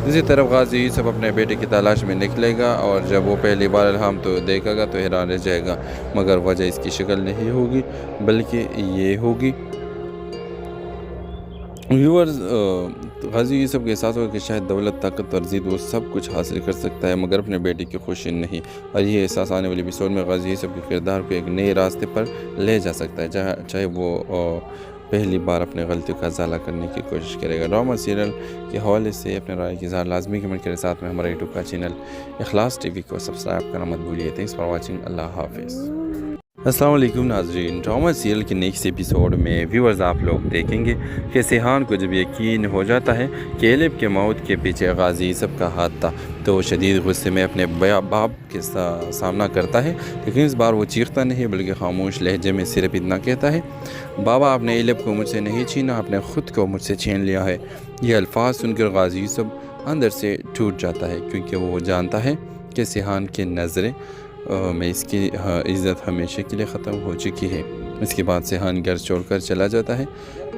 दूसरी तरफ गाजी यूसुफ अपने बेटे की तलाश में निकलेगा और जब वो पहली बार इल्हाम तो देखेगा तो हैरान रह जाएगा, मगर वजह इसकी शक्ल नहीं होगी बल्कि ये होगी। व्यूअर्स, गाजी यूसुफ के एहसास होगा कि शायद दौलत, ताकत और ज़िद वो सब कुछ हासिल कर सकता है मगर अपने बेटे की खुशी नहीं। और ये एहसास आने वाले एपिसोड में गाजी यूसुफ के किरदार को एक नए रास्ते पर ले जा सकता है, जहाँ चाहे वो पहली बार अपने गलतियों का इजाला करने की कोशिश करेगा। ड्रामा सीरियल के हवाले से अपने राय की इज़हार लाजमी कमेंट के साथ में हमारे यूट्यूब का चैनल इखलास टीवी को सब्सक्राइब करना मत भूलिए। Thanks for watching. अल्लाह हाफिज़। अस्सलाम वालेकुम नाज़रीन, ड्रामा सीरियल के नेक्स्ट एपिसोड में व्यूअर्स आप लोग देखेंगे कि सिहान को जब यकीन हो जाता है कि एलिफ के मौत के पीछे गाजी यूसुफ का हाथ था तो वो शदीद गुस्से में अपने बाप के सामना करता है, लेकिन इस बार वो चीखता नहीं बल्कि खामोश लहजे में सिर्फ इतना कहता है, बाबा आपने एलिफ को मुझसे नहीं छीना, आपने ख़ुद को मुझसे छीन लिया है। ये अल्फाज सुनकर गाजी यूसुफ अंदर से टूट जाता है क्योंकि वो जानता है कि सिहान की नज़रें में इसकी इज़्ज़त हमेशा के लिए ख़त्म हो चुकी है। इसके बाद सिहान घर छोड़कर चला जाता है,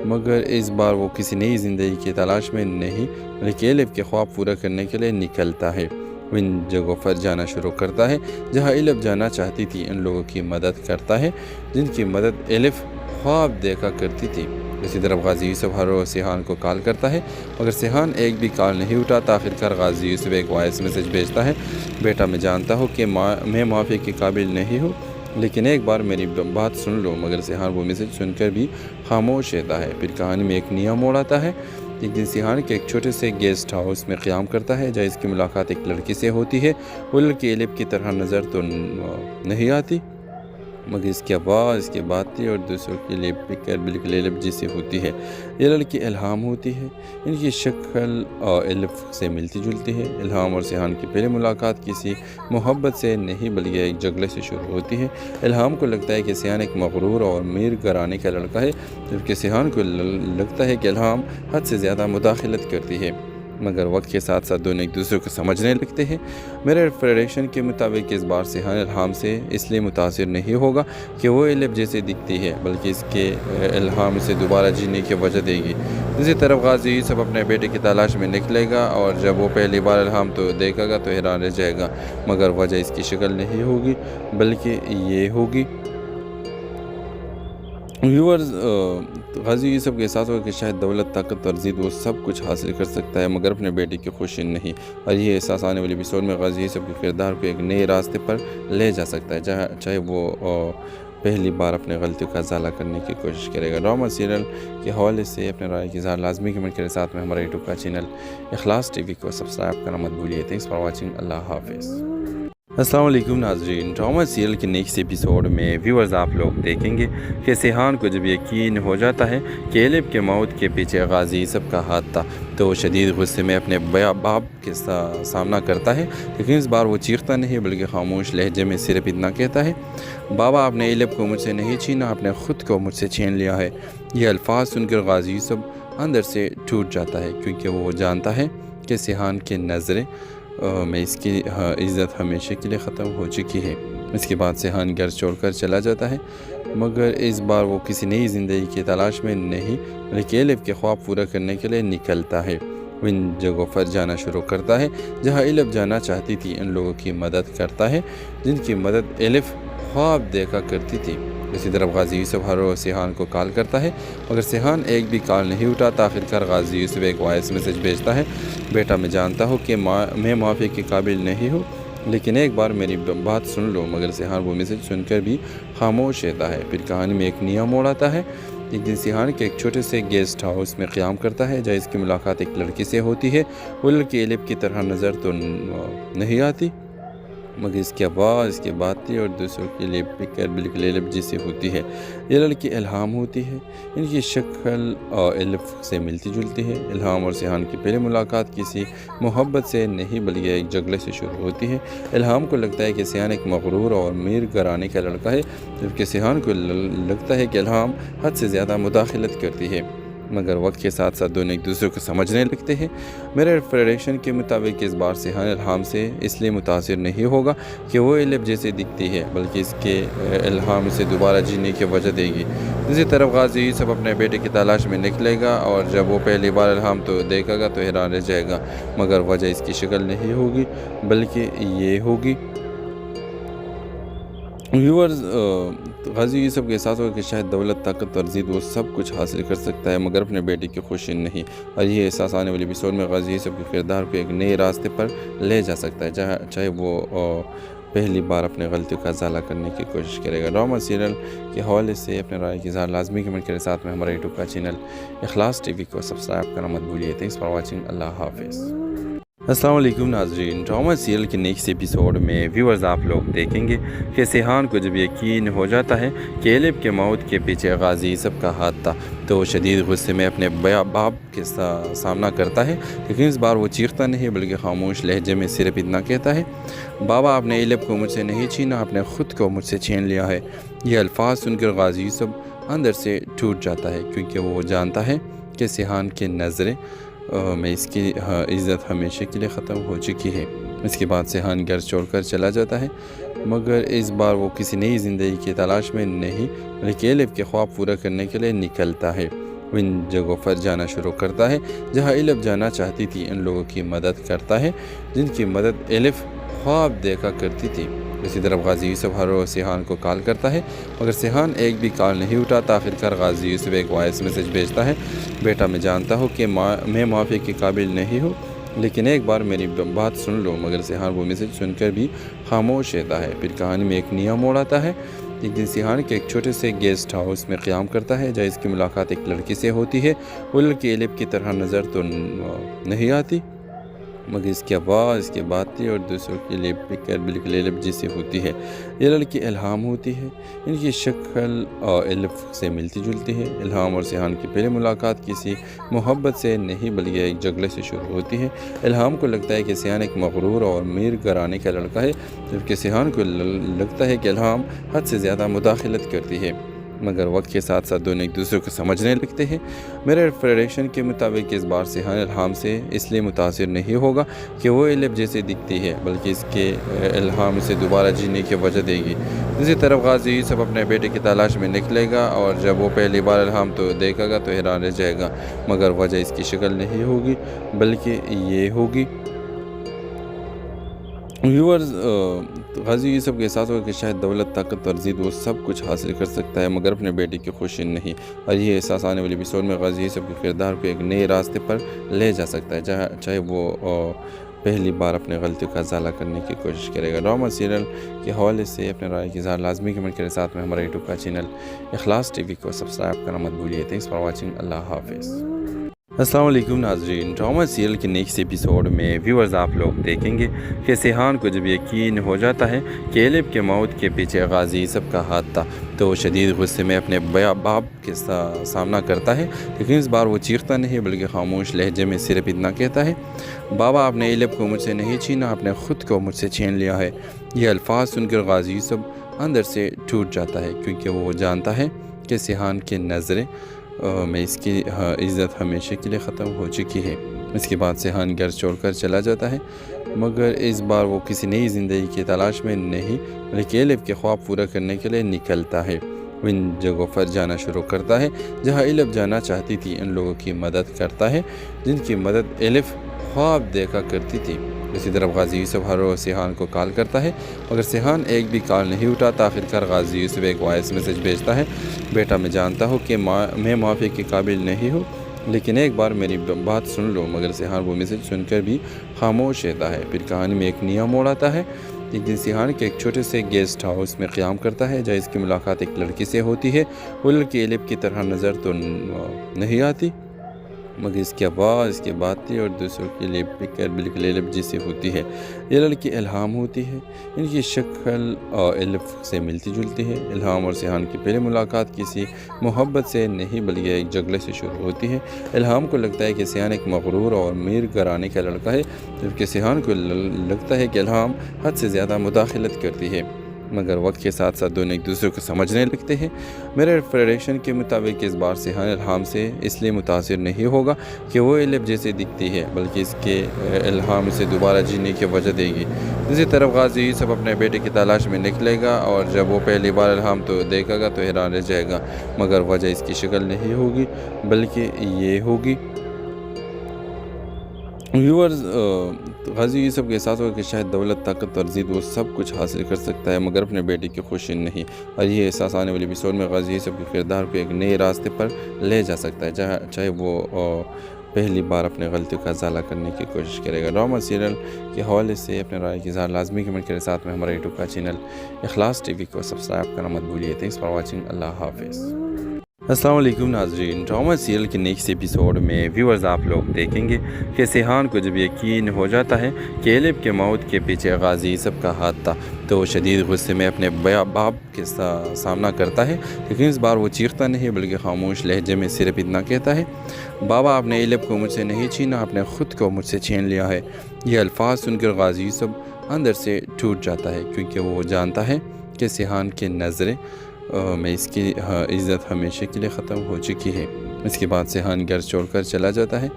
मगर इस बार वो किसी नई ज़िंदगी की तलाश में नहीं बल्कि एलिफ के ख्वाब पूरा करने के लिए निकलता है। वो इन जगहों पर जाना शुरू करता है जहाँ एलिफ जाना चाहती थी, इन लोगों की मदद करता है जिनकी मदद एलिफ ख्वाब देखा करती थी। इसी तरफ गाजी यूसुफ हर रोज़ सिहान को कॉल करता है मगर सिहान एक भी कॉल नहीं उठाता। आखिरकार गाजी यूसुफ एक वॉइस मैसेज भेजता है, बेटा मैं जानता हूँ कि मैं माफ़ी के काबिल नहीं हूँ, लेकिन एक बार मेरी बात सुन लो। मगर सिहान वो मैसेज सुनकर भी खामोश रहता है। फिर कहानी में एक नया मोड़ आता है। एक दिन सिहान के एक छोटे से गेस्ट हाउस में क़याम करता है जहाँ इसकी मुलाकात एक लड़की से होती है। वो लड़की एलिफ की तरह नज़र तो नहीं आती मगर इसकी आवाज़, इसकी बातें और दूसरों के लिए फिक्र बिल्कुल एलिफ जैसी होती है। ये लड़की इल्हाम होती है। इनकी शक्ल एलिफ से मिलती जुलती है। इल्हाम और सिहान की पहली मुलाकात किसी मोहब्बत से नहीं बल्कि एक झगड़े से शुरू होती है। इल्हाम को लगता है कि सिहान एक मगरूर और अमीर घराने का लड़का है, जबकि सिहान को लगता है कि इल्हाम हद से ज़्यादा मुदाखलत करती है। मगर वक्त के साथ साथ दोनों एक दूसरे को समझने लगते हैं। मेरे प्रेडिक्शन के मुताबिक इस बार सिहान इल्हाम से इसलिए मुतासिर नहीं होगा कि वो एलिफ जैसे दिखती है, बल्कि इसके इल्हाम से दोबारा जीने की वजह देगी। दूसरी तरफ गाजी यूसुफ अपने बेटे की तलाश में निकलेगा और जब वो पहली बार इल्हाम तो देखेगा तो हैरान रह जाएगा, मगर वजह इसकी शक्ल नहीं होगी बल्कि ये होगी। व्यूअर्स, गाजी यूसुफ के एहसास होगा कि शायद दौलत, ताकत और ज़िद वो सब कुछ हासिल कर सकता है मगर अपने बेटे की खुशी नहीं। और ये एहसास आने वाले एपिसोड में गाजी यूसुफ के किरदार को एक नए रास्ते पर ले जा सकता है, जहाँ चाहे वो पहली बार अपने गलतियों का इजाला करने की कोशिश करेगा। ड्रामा सीरियल के हवाले से अपने राय की इज़हार लाजमी कमेंट के साथ में हमारे यूट्यूब का चैनल इखलास टीवी को सब्सक्राइब करना मत भूलिए। Thanks for watching. अल्लाह हाफिज़। अस्सलाम वालेकुम नाज़रीन, ड्रामा सीरियल के नेक्स्ट एपिसोड में व्यूअर्स आप लोग देखेंगे कि सिहान को जब यकीन हो जाता है कि एलिफ के मौत के पीछे गाजी यूसुफ का हाथ था तो वो शदीद गुस्से में अपने बाप के सामना करता है, लेकिन इस बार वो चीखता नहीं बल्कि खामोश लहजे में सिर्फ इतना कहता है, बाबा आपने एलिफ को मुझसे नहीं छीना, आपने ख़ुद को मुझसे छीन लिया है। ये अल्फाज सुनकर गाजी यूसुफ अंदर से टूट जाता है क्योंकि वो जानता है कि सिहान की नज़रें में इसकी इज़्ज़त हमेशा के लिए ख़त्म हो चुकी है। इसके बाद सिहान घर छोड़कर चला जाता है, मगर इस बार वो किसी नई ज़िंदगी की तलाश में नहीं बल्कि एलिफ के ख्वाब पूरा करने के लिए निकलता है। वो इन जगहों पर जाना शुरू करता है जहाँ एलिफ जाना चाहती थी, इन लोगों की मदद करता है जिनकी मदद एलिफ ख्वाब देखा करती थी। इसी तरफ गाजी यूसुफ हर रोज़ सिहान को कॉल करता है मगर सिहान एक भी कॉल नहीं उठाता। आखिरकार गाजी यूसुफ एक वॉइस मैसेज भेजता है, बेटा मैं जानता हूँ कि मैं माफ़ी के काबिल नहीं हूँ, लेकिन एक बार मेरी बात सुन लो। मगर सिहान वो मैसेज सुनकर भी खामोश रहता है। फिर कहानी में एक नया मोड़ आता है। एक दिन सिहान के एक छोटे से गेस्ट हाउस में क़याम करता है जहाँ इसकी मुलाकात एक लड़की से होती है। वो लड़की एलिफ की तरह नज़र तो नहीं आती मगर इसकी आवाज़, इसकी बातें और दूसरों के लिए फिक्र बिल्कुल एलिफ जैसी होती है। ये लड़की इल्हाम होती है। इनकी शक्ल एलिफ से मिलती जुलती है। इल्हाम और सिहान की पहली मुलाकात किसी मोहब्बत से नहीं बल्कि एक झगड़े से शुरू होती है। इल्हाम को लगता है कि सिहान एक मगरूर और अमीर घराने का लड़का है, जबकि सिहान को लगता है कि इल्हाम हद से ज़्यादा मुदाखलत करती है। मगर वक्त के साथ साथ दोनों एक दूसरे को समझने लगते हैं। मेरे प्रेडिक्शन के मुताबिक इस बार सिहान इल्हाम से इसलिए मुतासिर नहीं होगा कि वो इलब जैसे दिखती है, बल्कि इसके इल्हाम से दोबारा जीने की वजह देगी। दूसरी तरफ गाजी यूसुफ अपने बेटे की तलाश में निकलेगा और जब वो पहली बार इल्हाम तो देखेगा तो हैरान रह जाएगा, मगर वजह इसकी शक्ल नहीं होगी बल्कि ये होगी। व्यूअर्स, गाजी यूसुफ के एहसास होगा कि शायद दौलत, ताकत और ज़िद वो सब कुछ हासिल कर सकता है, मगर अपने बेटे की खुशी नहीं। और ये एहसास आने वाले एपिसोड में गाजी यूसुफ के किरदार को एक नए रास्ते पर ले जा सकता है, जहाँ चाहे वो पहली बार अपने गलतियों का इजाला करने की कोशिश करेगा। ड्रामा सीरियल के हवाले से अपने राय की इज़हार लाजमी कमेंट करें। साथ में हमारे यूट्यूब का चैनल इखलास टीवी को सब्सक्राइब करना मत भूलिए। Thanks for watching. अल्लाह हाफिज़। अस्सलाम वालेकुम नाज़रीन, ड्रामा सीरियल के नेक्स्ट एपिसोड में व्यूअर्स आप लोग देखेंगे कि सिहान को जब यकीन हो जाता है कि एलिफ के मौत के पीछे गाजी यूसुफ का हाथ था, तो वो शदीद गुस्से में अपने बाप के सामना करता है। लेकिन इस बार वो चीखता नहीं बल्कि खामोश लहजे में सिर्फ इतना कहता है, बाबा आपने एलिफ को मुझसे नहीं छीना, आपने ख़ुद को मुझसे छीन लिया है। ये अल्फाज सुनकर गाजी यूसुफ अंदर से टूट जाता है, क्योंकि वो जानता है कि सिहान की नज़रें में इसकी इज़्ज़त हमेशा के लिए ख़त्म हो चुकी है। इसके बाद सिहान घर छोड़कर चला जाता है, मगर इस बार वो किसी नई ज़िंदगी की तलाश में नहीं बल्कि एलिफ के ख्वाब पूरा करने के लिए निकलता है। वो इन जगहों पर जाना शुरू करता है जहाँ एलिफ जाना चाहती थी। इन लोगों की मदद करता है जिनकी मदद एलिफ ख्वाब देखा करती थी। इसी तरफ गाजी यूसुफ हर रोज़ सिहान को कॉल करता है, मगर सिहान एक भी कॉल नहीं उठाता। आखिरकार गाजी यूसुफ एक वॉइस मैसेज भेजता है, बेटा मैं जानता हूँ कि मैं माफ़ी के काबिल नहीं हूँ, लेकिन एक बार मेरी बात सुन लो। मगर सिहान वो मैसेज सुनकर भी खामोश रहता है। फिर कहानी में एक नया मोड़ आता है। एक दिन सिहान के एक छोटे से गेस्ट हाउस में क़याम करता है, जहाँ इसकी मुलाकात एक लड़की से होती है। वो लड़की एलिफ की तरह नज़र तो नहीं आती, मगर इसकी आवाज़, इसकी बातें और दूसरों के लिए बिल्कुल एलिफ जैसी होती है। ये लड़की इल्हाम होती है। इनकी शक्ल एलिफ से मिलती जुलती है। इल्हाम और सिहान की पहली मुलाकात किसी मोहब्बत से नहीं बल्कि एक झगड़े से शुरू होती है। इल्हाम को लगता है कि सिहान एक मगरूर और अमीर घराने का लड़का है, जबकि सिहान को लगता है कि इल्हाम हद से ज़्यादा मुदाखलत करती है। मगर वक्त के साथ साथ दोनों एक दूसरे को समझने लगते हैं। मेरे प्रेडिक्शन के मुताबिक इस बार सिहान इल्हाम से इसलिए मुतासिर नहीं होगा कि वो एलिफ जैसे दिखती है, बल्कि इसके इल्हाम से दोबारा जीने की वजह देगी। दूसरी तरफ गाजी यूसुफ अपने बेटे की तलाश में निकलेगा और जब वो पहली बार इल्हाम तो देखेगा तो हैरान रह जाएगा, मगर वजह इसकी शक्ल नहीं होगी बल्कि ये होगी। व्यूअर्स, गाजी यूसुफ के एहसास होगा कि शायद दौलत, ताकत और ज़िद वो सब कुछ हासिल कर सकता है, मगर अपने बेटे की खुशी नहीं। और ये एहसास आने वाले एपिसोड में गाजी यूसुफ के किरदार को एक नए रास्ते पर ले जा सकता है, जहाँ चाहे वो पहली बार अपने गलतियों का इजाला करने की कोशिश करेगा। ड्रामा सीरियल के हवाले से अपने राय की इज़हार लाजमी कमेंट करें। साथ में हमारे यूट्यूब का चैनल इखलास टीवी को सब्सक्राइब करना मत भूलिए। Thanks for watching. अल्लाह हाफिज़। अस्सलाम वालेकुम नाज़रीन, ड्रामा सीरियल के नेक्स्ट एपिसोड में व्यूअर्स आप लोग देखेंगे कि सिहान को जब यकीन हो जाता है कि एलिफ के मौत के पीछे गाजी यूसुफ का हाथ था, तो वो शदीद गुस्से में अपने बाप के सामना करता है। लेकिन इस बार वो चीखता नहीं बल्कि खामोश लहजे में सिर्फ इतना कहता है, बाबा आपने एलिफ को मुझसे नहीं छीना, आपने ख़ुद को मुझसे छीन लिया है। ये अल्फाज सुनकर गाजी यूसुफ अंदर से टूट जाता है, क्योंकि वो जानता है कि सिहान की नज़रें में इसकी इज़्ज़त हमेशा के लिए ख़त्म हो चुकी है। इसके बाद सिहान घर छोड़कर चला जाता है, मगर इस बार वो किसी नई ज़िंदगी की तलाश में नहीं बल्कि एलिफ के ख्वाब पूरा करने के लिए निकलता है। वो इन जगहों पर जाना शुरू करता है जहाँ एलिफ जाना चाहती थी। इन लोगों की मदद करता है जिनकी मदद एलिफ ख्वाब देखा करती थी। इसी तरफ गाजी यूसुफ हर रोज़ सिहान को कॉल करता है, मगर सिहान एक भी कॉल नहीं उठाता। आखिरकार गाजी यूसुफ एक वॉइस मैसेज भेजता है, बेटा मैं जानता हूँ कि मैं माफ़ी के काबिल नहीं हूँ, लेकिन एक बार मेरी बात सुन लो। मगर सिहान वो मैसेज सुनकर भी खामोश रहता है। फिर कहानी में एक नया मोड़ आता है। एक दिन सिहान के एक छोटे से गेस्ट हाउस में क़याम करता है, जहाँ इसकी मुलाकात एक लड़की से होती है। वो लड़की एलिफ की तरह नज़र तो नहीं आती, मगर इसकी आवाज़, इसकी बातें और दूसरों के लिए बिल्कुल एलिफ जैसी होती है। ये लड़की इल्हाम होती है। इनकी शक्ल एलिफ से मिलती जुलती है। इल्हाम और सिहान की पहली मुलाकात किसी मोहब्बत से नहीं बल्कि एक झगड़े से शुरू होती है। इल्हाम को लगता है कि सिहान एक मगरूर और अमीर घराने का लड़का है, जबकि सिहान को लगता है कि इल्हाम हद से ज़्यादा मुदाखलत करती है। मगर वक्त के साथ साथ दोनों एक दूसरे को समझने लगते हैं। मेरे प्रेडिक्शन के मुताबिक इस बार सिहान इल्हाम से इसलिए मुतासिर नहीं होगा कि वो इलब जैसे दिखती है, बल्कि इसके इल्हाम से दोबारा जीने की वजह देगी। दूसरी तरफ गाजी यूसुफ अपने बेटे की तलाश में निकलेगा और जब वो पहली बार इल्हाम तो देखेगा तो हैरान रह जाएगा, मगर वजह इसकी शक्ल नहीं होगी बल्कि ये होगी। व्यूअर्स, गाजी यूसुफ के एहसास होगा कि शायद दौलत, ताकत और ज़िद वो सब कुछ हासिल कर सकता है, मगर अपने बेटे की खुशी नहीं। और ये एहसास आने वाले एपिसोड में गाजी यूसुफ के किरदार को एक नए रास्ते पर ले जा सकता है, जहाँ चाहे वो पहली बार अपने गलतियों का इजाला करने की कोशिश करेगा। ड्रामा सीरियल के हवाले से अपने राय की इज़हार लाजमी कमेंट करें। साथ में हमारे यूट्यूब का चैनल इखलास टीवी को सब्सक्राइब करना मत भूलिए। Thanks for watching. अल्लाह हाफिज़। अस्सलाम वालेकुम नाज़रीन, ड्रामा सीरियल के नेक्स्ट एपिसोड में व्यूअर्स आप लोग देखेंगे कि सिहान को जब यकीन हो जाता है कि एलिब के मौत के पीछे गाजी यूसुफ का हाथ था, तो वो शदीद गुस्से में अपने बाप के सामना करता है। लेकिन इस बार वो चीखता नहीं बल्कि खामोश लहजे में सिर्फ इतना कहता है, बाबा आपने एलिब को मुझसे नहीं छीना, आपने ख़ुद को मुझसे छीन लिया है। ये अल्फाज सुनकर गाजी यूसुफ अंदर से टूट जाता है, क्योंकि वो जानता है कि सिहान की नज़रें में इसकी इज़्ज़त हमेशा के लिए ख़त्म हो चुकी है। इसके बाद सिहान घर छोड़कर चला जाता है,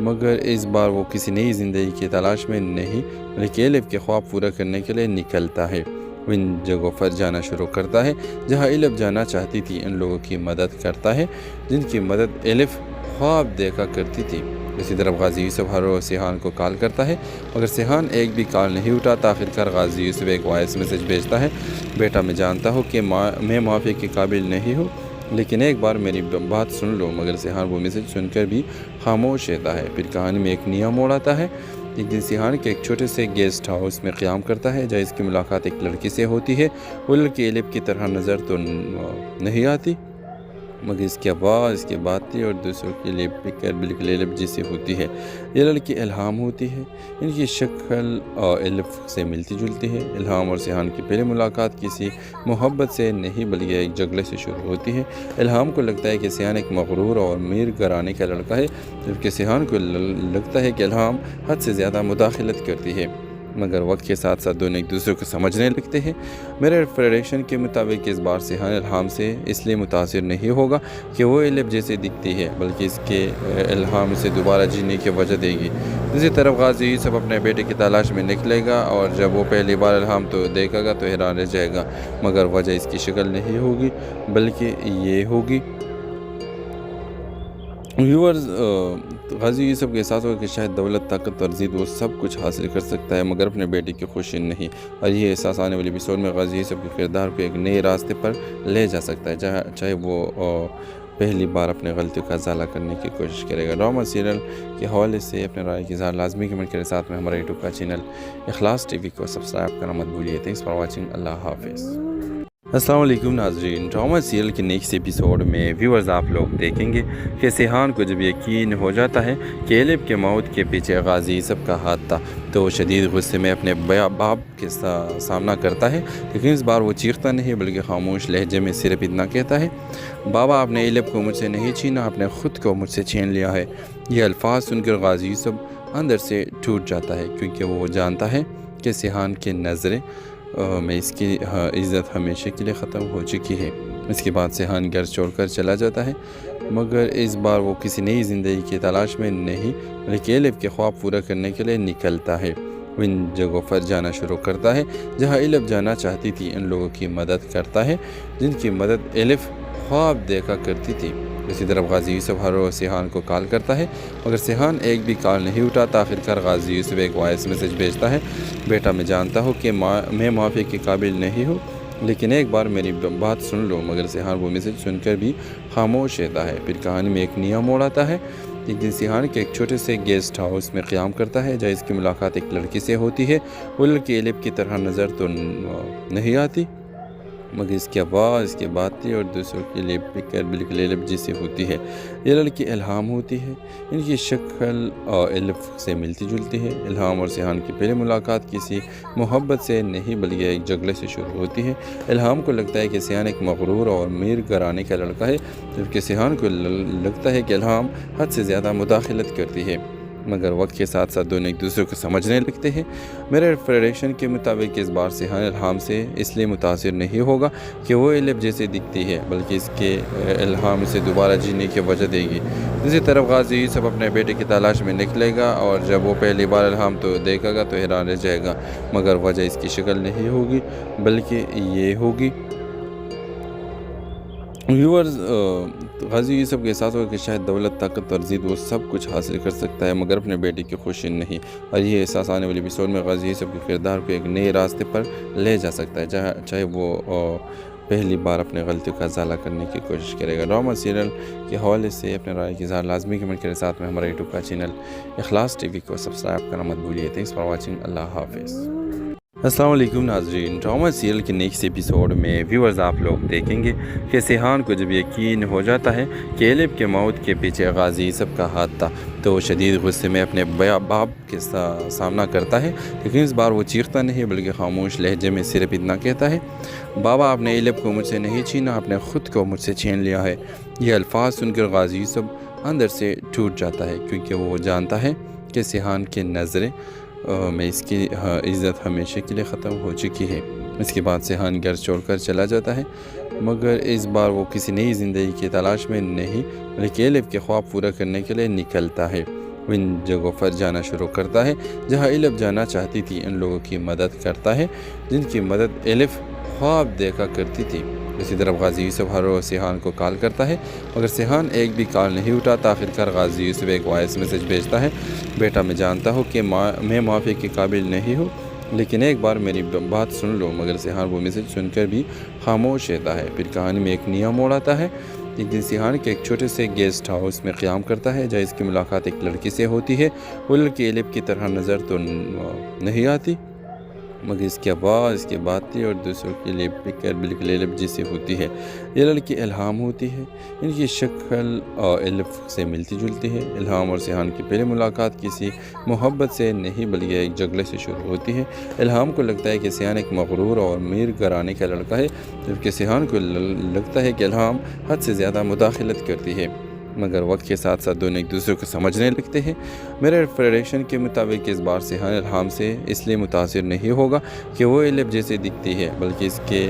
मगर इस बार वो किसी नई ज़िंदगी की तलाश में नहीं बल्कि एलिफ के ख्वाब पूरा करने के लिए निकलता है। वो इन जगहों पर जाना शुरू करता है जहाँ एलिफ जाना चाहती थी। इन लोगों की मदद करता है जिनकी मदद एलिफ ख्वाब देखा करती थी। इसी तरफ गाजी यूसुफ हर रोज़ सिहान को कॉल करता है, मगर सिहान एक भी कॉल नहीं उठाता। आखिरकार गाजी यूसुफ एक वॉइस मैसेज भेजता है, बेटा मैं जानता हूँ कि मैं माफ़ी के काबिल नहीं हूँ, लेकिन एक बार मेरी बात सुन लो। मगर सिहान वो मैसेज सुनकर भी खामोश रहता है। फिर कहानी में एक नया मोड़ आता है। एक दिन सिहान के एक छोटे से गेस्ट हाउस में क़याम करता है, जहाँ इसकी मुलाकात एक लड़की से होती है। वो लड़की एलिफ की तरह नज़र तो नहीं आती, मगर इसकी आवाज़, इसकी बातें और दूसरों के लिए फिक्र बिल्कुल एलिफ जैसी होती है। ये लड़की इल्हाम होती है। इनकी शक्ल एलिफ से मिलती जुलती है। इल्हाम और सिहान की पहली मुलाकात किसी मोहब्बत से नहीं बल्कि एक झगड़े से शुरू होती है। इल्हाम को लगता है कि सिहान एक मगरूर और अमीर घराने का लड़का है, जबकि सिहान को लगता है कि इल्हाम हद से ज़्यादा मुदाखलत करती है। मगर वक्त के साथ साथ दोनों एक दूसरे को समझने लगते हैं। मेरे प्रेडिक्शन के मुताबिक इस बार सिहान इल्हाम से इसलिए मुतासिर नहीं होगा कि वो एलिब जैसे दिखती है, बल्कि इसके इल्हाम से दोबारा जीने की वजह देगी। दूसरी तरफ गाजी यूसुफ अपने बेटे की तलाश में निकलेगा और जब वो पहली बार इल्हाम तो देखेगा तो हैरान रह जाएगा, मगर वजह इसकी शक्ल नहीं होगी बल्कि ये होगी। व्यूअर्स, गाजी यूसुफ के एहसास होगा कि शायद दौलत, ताकत और ज़िद वो सब कुछ हासिल कर सकता है, मगर अपने बेटे की खुशी नहीं। और ये एहसास आने वाले एपिसोड में गाजी यूसुफ के किरदार को एक नए रास्ते पर ले जा सकता है, जहाँ चाहे वो पहली बार अपने गलतियों का इजाला करने की कोशिश करेगा। ड्रामा सीरियल के हवाले से अपने राय की इज़हार लाजमी कमेंट करें। साथ में हमारे यूट्यूब का चैनल इखलास टीवी को सब्सक्राइब करना मत भूलिए। Thanks for watching. अल्लाह हाफिज़। अस्सलाम वालेकुम नाज़रीन, ड्रामा सीरियल के नेक्स्ट एपिसोड में व्यूअर्स आप लोग देखेंगे कि सिहान को जब यकीन हो जाता है कि एलिब के मौत के पीछे गाजी यूसुफ का हाथ था, तो वो शदीद गुस्से में अपने बाप के सामना करता है। लेकिन इस बार वो चीखता नहीं बल्कि खामोश लहजे में सिर्फ इतना कहता है, बाबा आपने एलिब को मुझसे नहीं छीना, आपने ख़ुद को मुझसे छीन लिया है। ये अल्फाज सुनकर गाजी यूसुफ अंदर से टूट जाता है, क्योंकि वो जानता है कि सिहान की नज़रें में इसकी इज़्ज़त हमेशा के लिए ख़त्म हो चुकी है। इसके बाद सिहान घर छोड़कर चला जाता है, मगर इस बार वो किसी नई ज़िंदगी की तलाश में नहीं बल्कि एलिफ के ख्वाब पूरा करने के लिए निकलता है। वो इन जगहों पर जाना शुरू करता है जहाँ एलिफ जाना चाहती थी। इन लोगों की मदद करता है जिनकी मदद एलिफ ख्वाब देखा करती थी। इसी तरफ गाजी यूसुफ हर रोज़ सिहान को कॉल करता है, मगर सिहान एक भी कॉल नहीं उठाता। आखिरकार गाजी यूसुफ एक वॉइस मैसेज भेजता है, बेटा मैं जानता हूँ कि मैं माफ़ी के काबिल नहीं हूँ, लेकिन एक बार मेरी बात सुन लो। मगर सिहान वो मैसेज सुनकर भी खामोश रहता है। फिर कहानी में एक नया मोड़ आता है। एक दिन सिहान के एक छोटे से गेस्ट हाउस में क़याम करता है, जहाँ इसकी मुलाकात एक लड़की से होती है। वो लड़की एलिफ की तरह नज़र तो नहीं आती, मगर इसकी आवाज़, इसकी बातें और दूसरों के लिए फिक्र बिल्कुल एलिफ जैसी होती है। ये लड़की इल्हाम होती है। इनकी शक्ल एलिफ से मिलती जुलती है। इल्हाम और सिहान की पहली मुलाकात किसी मोहब्बत से नहीं बल्कि एक झगड़े से शुरू होती है। इल्हाम को लगता है कि सिहान एक मगरूर और अमीर घराने का लड़का है, जबकि सिहान को लगता है कि इल्हाम हद से ज़्यादा मुदाखलत करती है। मगर वक्त के साथ साथ दोनों एक दूसरे को समझने लगते हैं। मेरे प्रेडिक्शन के मुताबिक इस बार सिहान इल्हाम से इसलिए मुतासिर नहीं होगा कि वो एलिफ जैसे दिखती है, बल्कि इसके इल्हाम से दोबारा जीने की वजह देगी। दूसरी तरफ गाजी यूसुफ अपने बेटे की तलाश में निकलेगा और जब वो पहली बार इल्हाम तो देखेगा तो हैरान रह जाएगा, मगर वजह इसकी शक्ल नहीं होगी बल्कि ये होगी। व्यूअर्स, गाजी यूसुफ के एहसास होगा कि शायद दौलत, ताकत और ज़िद वो सब कुछ हासिल कर सकता है, मगर अपने बेटे की खुशी नहीं। और ये एहसास आने वाले एपिसोड में गाजी यूसुफ के किरदार को एक नए रास्ते पर ले जा सकता है, जहाँ चाहे वो पहली बार अपने गलतियों का इजाला करने की कोशिश करेगा। ड्रामा सीरियल के हवाले से अपने राय की इज़हार लाजमी कमेंट के साथ में हमारे यूट्यूब का चैनल इखलास टीवी को सब्सक्राइब करना मत भूलिए। Thanks for watching. अल्लाह हाफिज़। अस्सलाम वालेकुम नाज़रीन, ड्रामा सीरियल के नेक्स्ट एपिसोड में व्यूअर्स आप लोग देखेंगे कि सिहान को जब यकीन हो जाता है कि एलिफ के मौत के पीछे गाजी यूसुफ का हाथ था, तो वो शदीद गुस्से में अपने बाप के सामना करता है। लेकिन इस बार वो चीखता नहीं बल्कि खामोश लहजे में सिर्फ इतना कहता है, बाबा आपने एलिफ को मुझसे नहीं छीना, आपने ख़ुद को मुझसे छीन लिया है। ये अल्फाज सुनकर गाजी यूसुफ अंदर से टूट जाता है, क्योंकि वो जानता है कि सिहान की नज़रें में इसकी इज़्ज़त हमेशा के लिए ख़त्म हो चुकी है। इसके बाद सिहान घर छोड़कर चला जाता है, मगर इस बार वो किसी नई ज़िंदगी की तलाश में नहीं बल्कि एलिफ के ख्वाब पूरा करने के लिए निकलता है। वो इन जगहों पर जाना शुरू करता है जहाँ एलिफ जाना चाहती थी, इन लोगों की मदद करता है जिनकी मदद एलिफ ख्वाब देखा करती थी। इसी तरफ गाजी यूसुफ हर रोज़ सिहान को कॉल करता है, मगर सिहान एक भी कॉल नहीं उठाता। आखिरकार गाजी यूसुफ एक वॉइस मैसेज भेजता है, बेटा मैं जानता हूँ कि मैं माफ़ी के काबिल नहीं हूँ, लेकिन एक बार मेरी बात सुन लो। मगर सिहान वो मैसेज सुनकर भी खामोश रहता है। फिर कहानी में एक नया मोड़ आता है। एक दिन सिहान के एक छोटे से गेस्ट हाउस में क़याम करता है, जहाँ इसकी मुलाकात एक लड़की से होती है। वो लड़की एलिफ की तरह नज़र तो नहीं आती, मगर इसकी आवाज़, इसकी बातें और दूसरों के लिए फिक्र बिल्कुल एलिफ जैसी होती है। ये लड़की इल्हाम होती है। इनकी शक्ल एलिफ से मिलती जुलती है। इल्हाम और सिहान की पहली मुलाकात किसी मोहब्बत से नहीं बल्कि एक झगड़े से शुरू होती है। इल्हाम को लगता है कि सिहान एक मगरूर और अमीर घराने का लड़का है, जबकि सिहान को लगता है कि इल्हाम हद से ज़्यादा मुदाखलत करती है। मगर वक्त के साथ साथ दोनों एक दूसरे को समझने लगते हैं। मेरे प्रेडिक्शन के मुताबिक इस बार सिहान इल्हाम से इसलिए मुतासिर नहीं होगा कि वो एलिफ जैसे दिखती है, बल्कि इसके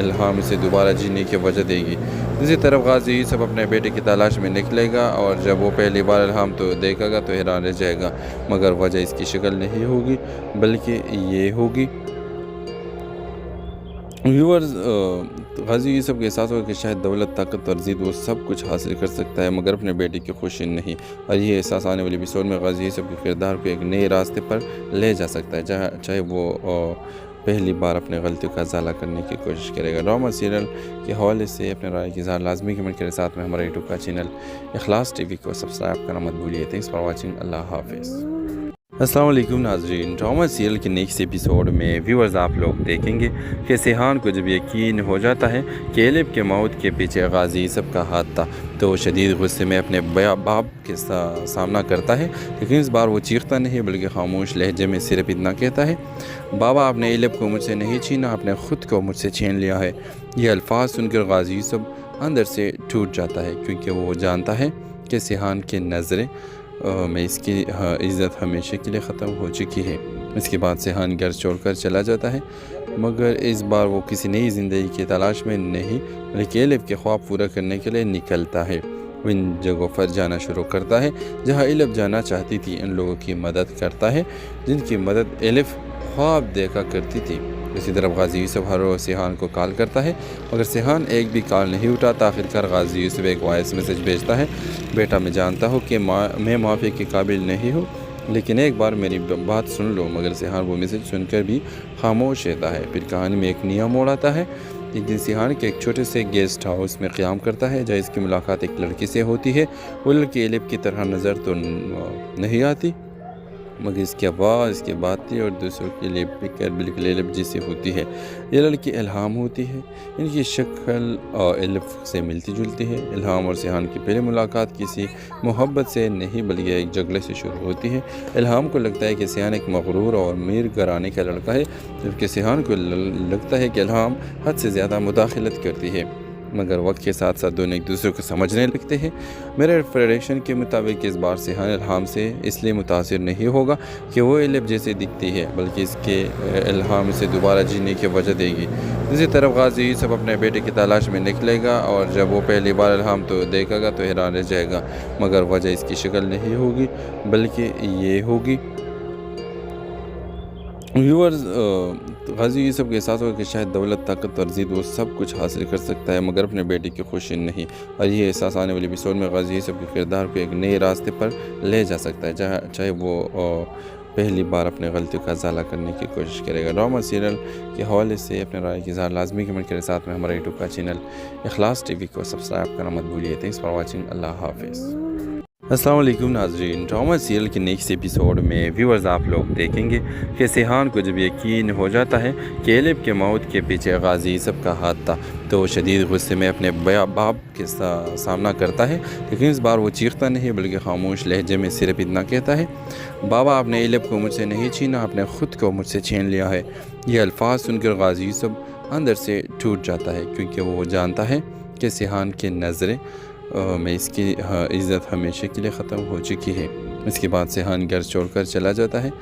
इल्हाम से दोबारा जीने की वजह देगी। दूसरी तरफ गाजी यूसुफ अपने बेटे की तलाश में निकलेगा और जब वो पहली बार इल्हाम तो देखेगा तो हैरान रह जाएगा, मगर वजह इसकी शक्ल नहीं होगी बल्कि ये होगी। व्यूअर्स, गाजी यूसुफ के एहसास होगा कि शायद दौलत, ताकत और ज़िद वो सब कुछ हासिल कर सकता है, मगर अपने बेटे की खुशी नहीं। और ये एहसास आने वाले एपिसोड में गाजी यूसुफ के किरदार को एक नए रास्ते पर ले जा सकता है, जहाँ चाहे वो पहली बार अपने गलतियों का इजाला करने की कोशिश करेगा। ड्रामा सीरियल के हवाले से अपने राय की इज़हार लाजमी कमेंट के साथ में हमारे यूट्यूब का चैनल इखलास टीवी को सब्सक्राइब करना मत भूलिए। Thanks for watching. अल्लाह हाफिज़। अस्सलाम वालेकुम नाज़रीन, ड्रामा सीरियल के नेक्स्ट एपिसोड में व्यूअर्स आप लोग देखेंगे कि सिहान को जब यकीन हो जाता है कि एलिफ के मौत के पीछे गाजी यूसुफ का हाथ था, तो वो शदीद गुस्से में अपने बाप के सामना करता है। लेकिन इस बार वो चीखता नहीं बल्कि खामोश लहजे में सिर्फ इतना कहता है, बाबा आपने एलिफ को मुझसे नहीं छीना, आपने ख़ुद को मुझसे छीन लिया है। ये अल्फाज सुनकर गाजी यूसुफ अंदर से टूट जाता है, क्योंकि वो जानता है कि सिहान की नज़रें में इसकी इज़्ज़त हमेशा के लिए ख़त्म हो चुकी है। इसके बाद सिहान घर छोड़कर चला जाता है, मगर इस बार वो किसी नई ज़िंदगी की तलाश में नहीं बल्कि एलिफ के ख्वाब पूरा करने के लिए निकलता है। वो इन जगहों पर जाना शुरू करता है जहाँ एलिफ जाना चाहती थी, इन लोगों की मदद करता है जिनकी मदद एलिफ ख्वाब देखा करती थी। इसी तरफ गाजी यूसुफ हर रोज़ सिहान को कॉल करता है, मगर सिहान एक भी कॉल नहीं उठाता। आखिरकार गाजी यूसुफ एक वॉइस मैसेज भेजता है, बेटा मैं जानता हूँ कि मैं माफ़ी के काबिल नहीं हूँ, लेकिन एक बार मेरी बात सुन लो। मगर सिहान वो मैसेज सुनकर भी खामोश रहता है। फिर कहानी में एक नया मोड़ आता है। एक दिन सिहान के एक छोटे से गेस्ट हाउस में क़याम करता है, जहाँ इसकी मुलाकात एक लड़की से होती है। वो लड़की एलिफ की तरह नज़र तो नहीं आती, मगर इसकी आवाज़, इसकी बातें और दूसरों के लिए फिक्र बिल्कुल एलिफ जैसी होती है। ये लड़की इल्हाम होती है। इनकी शक्ल एलिफ से मिलती जुलती है। इल्हाम और सिहान की पहली मुलाकात किसी मोहब्बत से नहीं बल्कि एक झगड़े से शुरू होती है। इल्हाम को लगता है कि सिहान एक मगरूर और अमीर घराने का लड़का है, जबकि सिहान को लगता है कि इल्हाम हद से ज़्यादा मुदाखलत करती है। मगर वक्त के साथ साथ दोनों एक दूसरे को समझने लगते हैं। मेरे प्रेडिक्शन के मुताबिक इस बार सिहान इल्हाम से इसलिए मुतासिर नहीं होगा कि वो एलिफ जैसे दिखती है, बल्कि इसके इल्हाम से दोबारा जीने की वजह देगी। दूसरी तरफ गाजी यूसुफ अपने बेटे की तलाश में निकलेगा और जब वो पहली बार इल्हाम तो देखेगा तो हैरान रह जाएगा, मगर वजह इसकी शक्ल नहीं होगी बल्कि ये होगी। व्यूअर्स, गाजी यूसुफ के एहसास होगा कि शायद दौलत, ताकत और ज़िद वो सब कुछ हासिल कर सकता है, मगर अपने बेटे की खुशी नहीं। और ये एहसास आने वाले एपिसोड में गाजी यूसुफ के किरदार को एक नए रास्ते पर ले जा सकता है, जहाँ चाहे वो पहली बार अपने गलतियों का इजाला करने की कोशिश करेगा। ड्रामा सीरियल के हवाले से अपने राय की इज़हार लाजमी कमेंट करें। साथ में हमारे यूट्यूब का चैनल इखलास टीवी को सब्सक्राइब करना मत भूलिए। Thanks for watching. अल्लाह हाफिज़। अस्सलाम वालेकुम नाज़रीन, ड्रामा सीरियल के नेक्स्ट एपिसोड में व्यूअर्स आप लोग देखेंगे कि सिहान को जब यकीन हो जाता है कि एलिफ के मौत के पीछे गाजी यूसुफ का हाथ था, तो वो शदीद गुस्से में अपने बाप के सामना करता है। लेकिन इस बार वो चीखता नहीं बल्कि खामोश लहजे में सिर्फ इतना कहता है, बाबा आपने एलिफ को मुझसे नहीं छीना, आपने ख़ुद को मुझसे छीन लिया है। ये अल्फाज सुनकर गाजी यूसुफ अंदर से टूट जाता है, क्योंकि वो जानता है कि सिहान की नज़रें में इसकी इज़्ज़त हमेशा के लिए ख़त्म हो चुकी है। इसके बाद सिहान घर छोड़कर चला जाता है,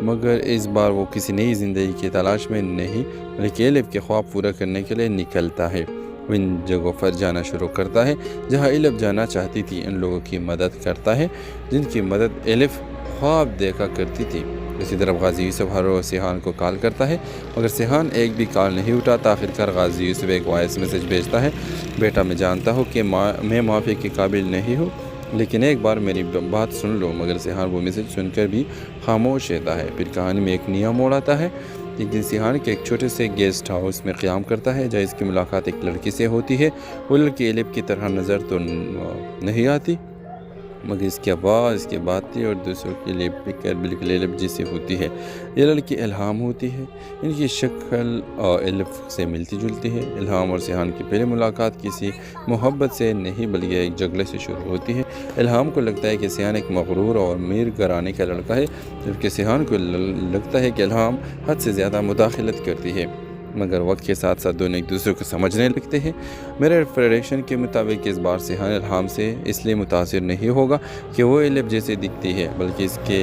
मगर इस बार वो किसी नई ज़िंदगी की तलाश में नहीं बल्कि एलिफ के ख्वाब पूरा करने के लिए निकलता है। वो इन जगहों पर जाना शुरू करता है जहाँ एलिफ जाना चाहती थी। इन लोगों की मदद करता है जिनकी मदद एलिफ ख्वाब देखा करती थी। इसी तरफ गाजी यूसुफ हर रोज़ सिहान को कॉल करता है, मगर सिहान एक भी कॉल नहीं उठाता। आखिरकार गाजी यूसुफ एक वॉइस मैसेज भेजता है, बेटा मैं जानता हूँ कि मैं माफ़ी के काबिल नहीं हूँ, लेकिन एक बार मेरी बात सुन लो। मगर सिहान वो मैसेज सुनकर भी खामोश रहता है। फिर कहानी में एक नया मोड़ आता है। एक दिन सिहान के एक छोटे से गेस्ट हाउस में क़याम करता है, जहाँ इसकी मुलाकात एक लड़की से होती है। वो लड़की एलिफ की तरह नज़र तो नहीं आती, मगर इसकी आवाज़, इसकी बातें और दूसरों के लिए फिक्र बिल्कुल एलिफ जैसी होती है। ये लड़की इल्हाम होती है। इनकी शक्ल एलिफ से मिलती जुलती है। इल्हाम और सिहान की पहली मुलाकात किसी मोहब्बत से नहीं बल्कि एक झगड़े से शुरू होती है। इल्हाम को लगता है कि सिहान एक मगरूर और अमीर घराने का लड़का है, जबकि सिहान को लगता है कि इल्हाम हद से ज़्यादा मुदाखलत करती है। मगर वक्त के साथ साथ दोनों एक दूसरे को समझने लगते हैं। मेरे प्रेडिक्शन के मुताबिक इस बार सिहान इल्हाम से इसलिए मुतासिर नहीं होगा कि वो एलिफ जैसे दिखती है, बल्कि इसके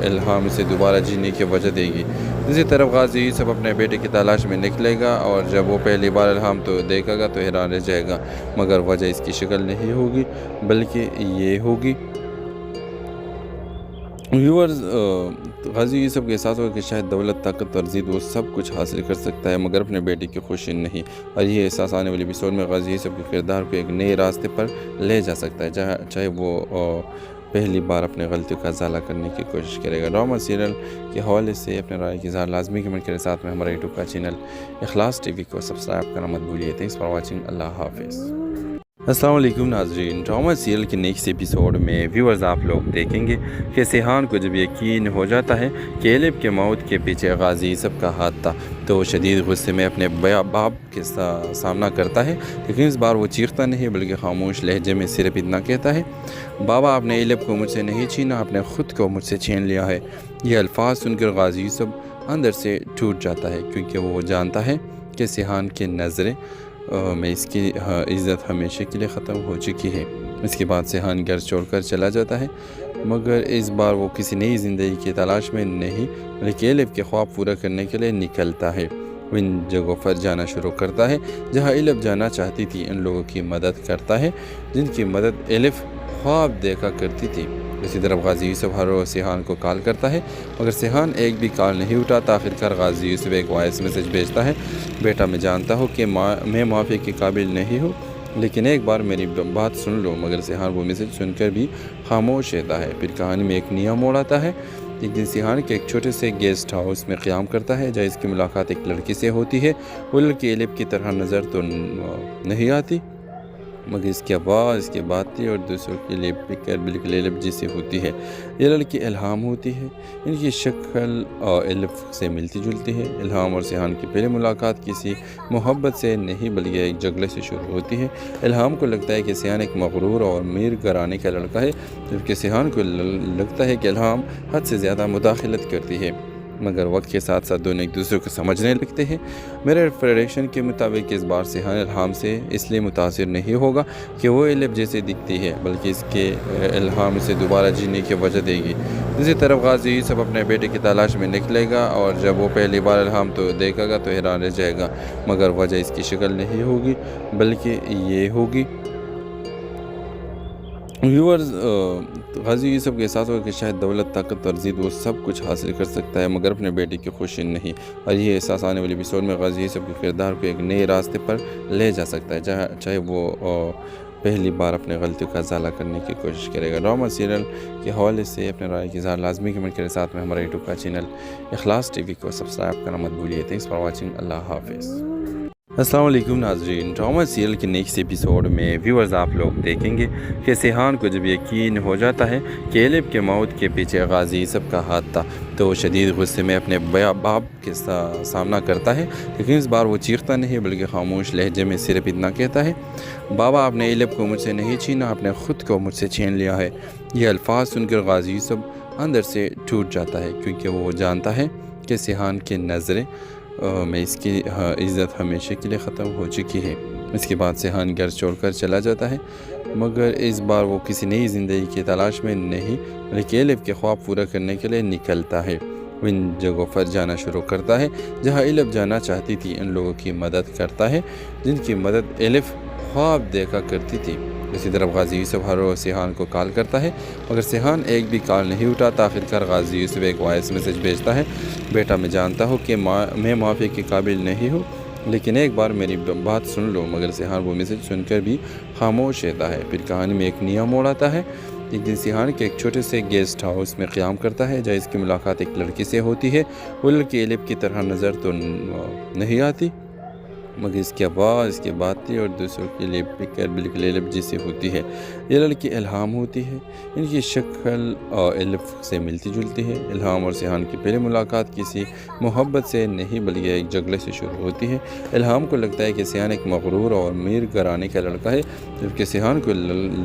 इल्हाम से दोबारा जीने की वजह देगी। दूसरी तरफ गाजी यूसुफ अपने बेटे की तलाश में निकलेगा और जब वो पहली बार इल्हाम तो देखेगा तो हैरान रह जाएगा, मगर वजह इसकी शक्ल नहीं होगी बल्कि ये होगी। व्यूअर्स, गाजी यूसुफ के एहसास होगा कि शायद दौलत, ताकत और ज़िद वो सब कुछ हासिल कर सकता है, मगर अपने बेटे की खुशी नहीं। और ये एहसास आने वाले एपिसोड में गाजी यूसुफ के किरदार को एक नए रास्ते पर ले जा सकता है, जहाँ चाहे वो पहली बार अपने गलतियों का इजाला करने की कोशिश करेगा। ड्रामा सीरियल के हवाले से अपने राय की इज़हार लाजमी कमेंट करें। साथ में हमारे यूट्यूब का चैनल इखलास टीवी को सब्सक्राइब करना मत भूलिए। Thanks for watching. अल्लाह हाफिज़। अस्सलाम वालेकुम नाज़रीन, ड्रामा सीरियल के नेक्स्ट एपिसोड में व्यूअर्स आप लोग देखेंगे कि सिहान को जब यकीन हो जाता है कि एलिफ के मौत के पीछे गाजी यूसुफ का हाथ था, तो वो शदीद गुस्से में अपने बाप के सामना करता है। लेकिन इस बार वो चीखता नहीं बल्कि खामोश लहजे में सिर्फ इतना कहता है, बाबा आपने एलिफ को मुझसे नहीं छीना, आपने ख़ुद को मुझसे छीन लिया है। ये अल्फाज सुनकर गाजी यूसुफ अंदर से टूट जाता है, क्योंकि वो जानता है कि सिहान की नज़रें में इसकी इज़्ज़त हमेशा के लिए ख़त्म हो चुकी है। इसके बाद सिहान घर छोड़कर चला जाता है, मगर इस बार वो किसी नई ज़िंदगी की तलाश में नहीं बल्कि एलिफ के ख्वाब पूरा करने के लिए निकलता है। वो इन जगहों पर जाना शुरू करता है जहाँ एलिफ जाना चाहती थी। इन लोगों की मदद करता है जिनकी मदद एलिफ ख्वाब देखा करती थी। इसी तरफ गाजी यूसुफ हर रोज़ सिहान को कॉल करता है, मगर सिहान एक भी कॉल नहीं उठाता। आखिरकार गाजी यूसुफ एक वॉइस मैसेज भेजता है, बेटा मैं जानता हूँ कि मैं माफ़ी के काबिल नहीं हूँ, लेकिन एक बार मेरी बात सुन लो। मगर सिहान वो मैसेज सुनकर भी खामोश रहता है। फिर कहानी में एक नया मोड़ आता है। एक दिन सिहान के एक छोटे से गेस्ट हाउस में क़याम करता है, जहाँ इसकी मुलाकात एक लड़की से होती है। वो लड़की एलिफ की तरह नज़र तो नहीं आती, मगर इसकी आवाज़, इसकी बातें और दूसरों के लिए फिक्र बिल्कुल एलिफ जैसी होती है। ये लड़की इल्हाम होती है। इनकी शक्ल एलिफ से मिलती जुलती है। इल्हाम और सिहान की पहली मुलाकात किसी मोहब्बत से नहीं बल्कि एक झगड़े से शुरू होती है। इल्हाम को लगता है कि सिहान एक मगरूर और अमीर घराने का लड़का है, जबकि सिहान को लगता है कि इल्हाम हद से ज़्यादा मुदाखलत करती है। मगर वक्त के साथ साथ दोनों एक दूसरे को समझने लगते हैं। मेरे प्रेडिक्शन के मुताबिक इस बार सिहान इल्हाम से इसलिए मुतासिर नहीं होगा कि वो इलब जैसे दिखती है, बल्कि इसके इल्हाम से दोबारा जीने की वजह देगी। दूसरी तरफ गाजी यूसुफ अपने बेटे की तलाश में निकलेगा और जब वो पहली बार इल्हाम तो देखेगा तो हैरान रह जाएगा, मगर वजह इसकी शक्ल नहीं होगी बल्कि ये होगी। व्यूअर्स, गाजी यूसुफ के एहसास होगा कि शायद दौलत, ताकत और ज़िद वो सब कुछ हासिल कर सकता है, मगर अपने बेटे की खुशी नहीं। और ये एहसास आने वाले एपिसोड में गाजी यूसुफ के किरदार को एक नए रास्ते पर ले जा सकता है, जहाँ चाहे वो पहली बार अपने गलतियों का इजाला करने की कोशिश करेगा। ड्रामा सीरियल के हवाले से अपने राय की इज़हार लाजमी कमेंट करें। साथ में हमारे यूट्यूब का चैनल इखलास टीवी को सब्सक्राइब करना मत भूलिए। Thanks for watching. अल्लाह हाफिज़। अस्सलाम वालेकुम नाज़रीन, ड्रामा सीरियल के नेक्स्ट एपिसोड में व्यूअर्स आप लोग देखेंगे कि सिहान को जब यकीन हो जाता है कि एलिफ के मौत के पीछे गाजी यूसुफ का हाथ था, तो वो शदीद गुस्से में अपने बाप के सामना करता है। लेकिन इस बार वो चीखता नहीं बल्कि खामोश लहजे में सिर्फ इतना कहता है, बाबा आपने एलिफ को मुझसे नहीं छीना, आपने ख़ुद को मुझसे छीन लिया है। ये अल्फाज सुनकर गाजी यूसुफ अंदर से टूट जाता है, क्योंकि वो जानता है कि सिहान की नज़रें में इसकी इज़्ज़त हमेशा के लिए ख़त्म हो चुकी है। इसके बाद सिहान घर छोड़कर चला जाता है, मगर इस बार वो किसी नई ज़िंदगी की तलाश में नहीं बल्कि एलिफ के ख्वाब पूरा करने के लिए निकलता है। वो इन जगहों पर जाना शुरू करता है जहाँ एलिफ जाना चाहती थी। इन लोगों की मदद करता है जिनकी मदद एलिफ ख्वाब देखा करती थी। इसी तरफ गाजी यूसुफ हर रोज़ सिहान को कॉल करता है, मगर सिहान एक भी कॉल नहीं उठाता। आखिरकार गाजी यूसुफ एक वॉइस मैसेज भेजता है, बेटा मैं जानता हूँ कि मैं माफ़ी के काबिल नहीं हूँ, लेकिन एक बार मेरी बात सुन लो। मगर सिहान वो मैसेज सुनकर भी खामोश रहता है। फिर कहानी में एक नया मोड़ आता है। एक दिन सिहान के एक छोटे से गेस्ट हाउस में क़याम करता है, जहाँ इसकी मुलाकात एक लड़की से होती है। वो लड़की एलिफ की तरह नज़र तो नहीं आती, मगर इसकी आवाज़, इसकी बातें और दूसरों के लिए फिक्र बिल्कुल एलिफ जैसी होती है। ये लड़की इल्हाम होती है। इनकी शक्ल एलिफ से मिलती जुलती है। इल्हाम और सिहान की पहली मुलाकात किसी मोहब्बत से नहीं बल्कि एक झगड़े से शुरू होती है। इल्हाम को लगता है कि सिहान एक मगरूर और अमीर घराने का लड़का है, जबकि सिहान को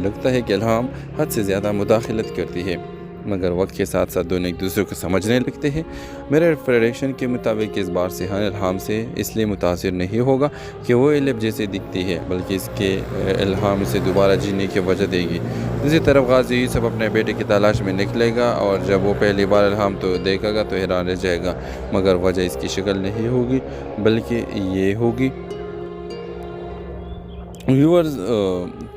लगता है कि इल्हाम हद से ज़्यादा मुदाखलत करती है। मगर वक्त के साथ साथ दोनों एक दूसरे को समझने लगते हैं। मेरे प्रेडिक्शन के मुताबिक इस बार सिहान इल्हाम से इसलिए मुतासिर नहीं होगा कि वो एलिफ जैसे दिखती है, बल्कि इसके इल्हाम से दोबारा जीने की वजह देगी। दूसरी तरफ गाजी यूसुफ अपने बेटे की तलाश में निकलेगा और जब वो पहली बार इल्हाम तो देखेगा तो हैरान रह जाएगा, मगर वजह इसकी शक्ल नहीं होगी बल्कि ये होगी। व्यूअर्स,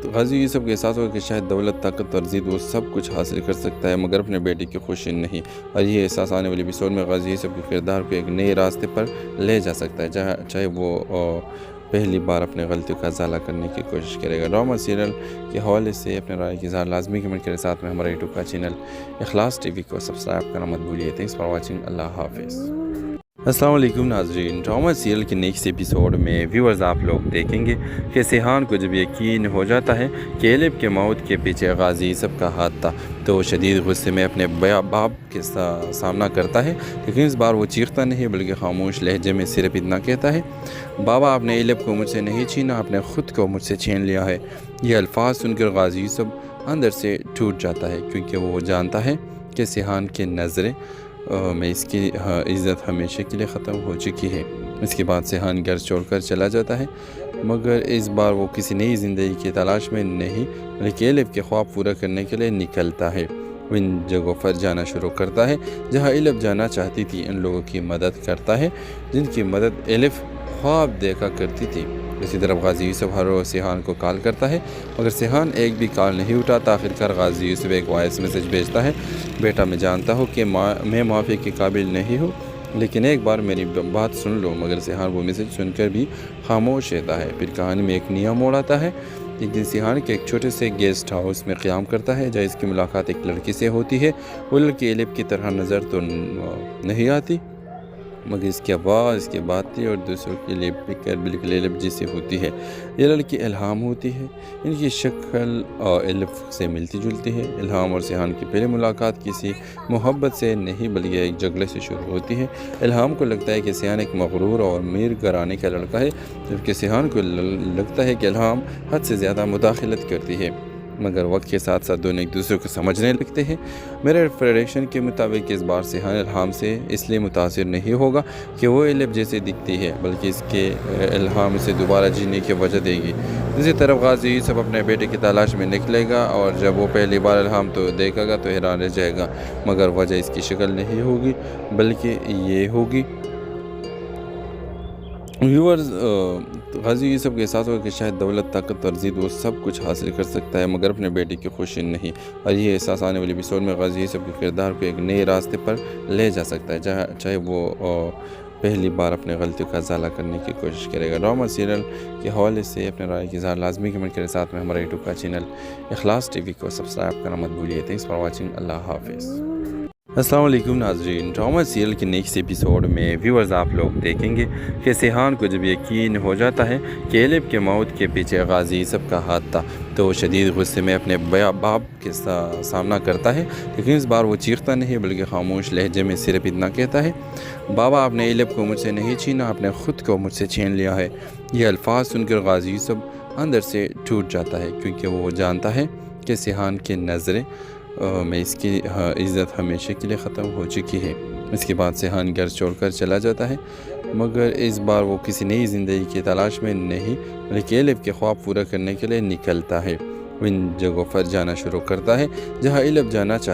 गाजी यूसुफ के एहसास होगा कि शायद दौलत, ताकत और ज़िद वो सब कुछ हासिल कर सकता है, मगर अपने बेटे की खुशी नहीं। और ये एहसास आने वाले एपिसोड में गाजी यूसुफ के किरदार को एक नए रास्ते पर ले जा सकता है, जहाँ चाहे वो पहली बार अपने गलतियों का इजाला करने की कोशिश करेगा। ड्रामा सीरियल के हवाले से अपने राय की इज़हार लाजमी कमेंट करें। साथ में हमारे यूट्यूब का चैनल इखलास टीवी को सब्सक्राइब करना मत भूलिए। Thanks for watching. अल्लाह हाफिज़। अस्सलाम वालेकुम नाज़रीन, ड्रामा सीरियल के नेक्स्ट एपिसोड में व्यूअर्स आप लोग देखेंगे कि सिहान को जब यकीन हो जाता है कि एलिफ के मौत के पीछे गाजी यूसुफ का हाथ था, तो वो शदीद गुस्से में अपने बाप के सामना करता है। लेकिन इस बार वो चीखता नहीं बल्कि खामोश लहजे में सिर्फ इतना कहता है, बाबा आपने एलिफ को मुझसे नहीं छीना, आपने ख़ुद को मुझसे छीन लिया है। ये अल्फाज सुनकर गाजी यूसुफ अंदर से टूट जाता है, क्योंकि वो जानता है कि सिहान की नज़रें में इसकी इज़्ज़त हमेशा के लिए ख़त्म हो चुकी है। इसके बाद सिहान घर छोड़कर चला जाता है, मगर इस बार वो किसी नई ज़िंदगी की तलाश में नहीं बल्कि एलिफ के ख्वाब पूरा करने के लिए निकलता है। वो इन जगहों पर जाना शुरू करता है जहाँ एलिफ जाना चाहती थी। इन लोगों की मदद करता है जिनकी मदद एलिफ ख्वाब देखा करती थी। इसी तरफ गाजी यूसुफ हर रोज़ सिहान को कॉल करता है, मगर सिहान एक भी कॉल नहीं उठाता। आखिरकार गाजी यूसुफ एक वॉइस मैसेज भेजता है, बेटा मैं जानता हूँ कि मैं माफ़ी के काबिल नहीं हूँ, लेकिन एक बार मेरी बात सुन लो। मगर सिहान वो मैसेज सुनकर भी खामोश रहता है। फिर कहानी में एक नया मोड़ आता है। एक दिन सिहान के एक छोटे से गेस्ट हाउस में क़याम करता है, जहाँ इसकी मुलाकात एक लड़की से होती है। वो लड़की एलिफ की तरह नज़र तो नहीं आती, मगर इसकी आवाज़, इसकी बातें और दूसरों के लिए फिक्र बिल्कुल एलिफ जैसी होती है। ये लड़की इल्हाम होती है। इनकी शक्ल एलिफ से मिलती जुलती है। इल्हाम और सिहान की पहली मुलाकात किसी मोहब्बत से नहीं बल्कि एक झगड़े से शुरू होती है। इल्हाम को लगता है कि सिहान एक मगरूर और अमीर घराने का लड़का है, जबकि सिहान को लगता है कि इल्हाम हद से ज़्यादा मुदाखलत करती है। मगर वक्त के साथ साथ दोनों एक दूसरे को समझने लगते हैं। मेरे प्रेडिक्शन के मुताबिक इस बार सिहान इल्हाम से इसलिए मुतासिर नहीं होगा कि वो एलिफ जैसे दिखती है, बल्कि इसके इल्हाम से दोबारा जीने की वजह देगी। दूसरी तरफ गाजी यूसुफ अपने बेटे की तलाश में निकलेगा और जब वो पहली बार इल्हाम तो देखेगा तो हैरान रह जाएगा, मगर वजह इसकी शक्ल नहीं होगी बल्कि ये होगी। व्यूअर्स, गाजी यूसुफ के एहसास होगा कि शायद दौलत, ताकत और ज़िद वो सब कुछ हासिल कर सकता है, मगर अपने बेटे की खुशी नहीं। और ये एहसास आने वाले एपिसोड में गाजी यूसुफ के किरदार को एक नए रास्ते पर ले जा सकता है, जहाँ चाहे वो पहली बार अपने गलतियों का इजाला करने की कोशिश करेगा। ड्रामा सीरियल के हवाले से अपने राय की इज़हार लाजमी कमेंट करें। साथ में हमारे यूट्यूब का चैनल इखलास टीवी को सब्सक्राइब करना मत भूलिए। Thanks for watching. अल्लाह हाफिज़। अस्सलाम वालेकुम नाज़रीन, ड्रामा सीरियल के नेक्स्ट एपिसोड में व्यूअर्स आप लोग देखेंगे कि सिहान को जब यकीन हो जाता है कि एलिफ के मौत के पीछे गाजी यूसुफ का हाथ था, तो वो शदीद गुस्से में अपने बाप के सामना करता है। लेकिन इस बार वो चीखता नहीं बल्कि खामोश लहजे में सिर्फ इतना कहता है, बाबा आपने एलिफ को मुझसे नहीं छीना, आपने ख़ुद को मुझसे छीन लिया है। ये अल्फाज सुनकर गाजी यूसुफ अंदर से टूट जाता है, क्योंकि वो जानता है कि सिहान की नज़रें में इसकी इज़्ज़त हमेशा के लिए ख़त्म हो चुकी है। इसके बाद सिहान घर छोड़कर चला जाता है, मगर इस बार वो किसी नई ज़िंदगी की तलाश में नहीं बल्कि एलिफ के ख्वाब पूरा करने के लिए निकलता है। वो इन जगहों पर जाना शुरू करता है जहाँ एलिफ जाना चाहता है।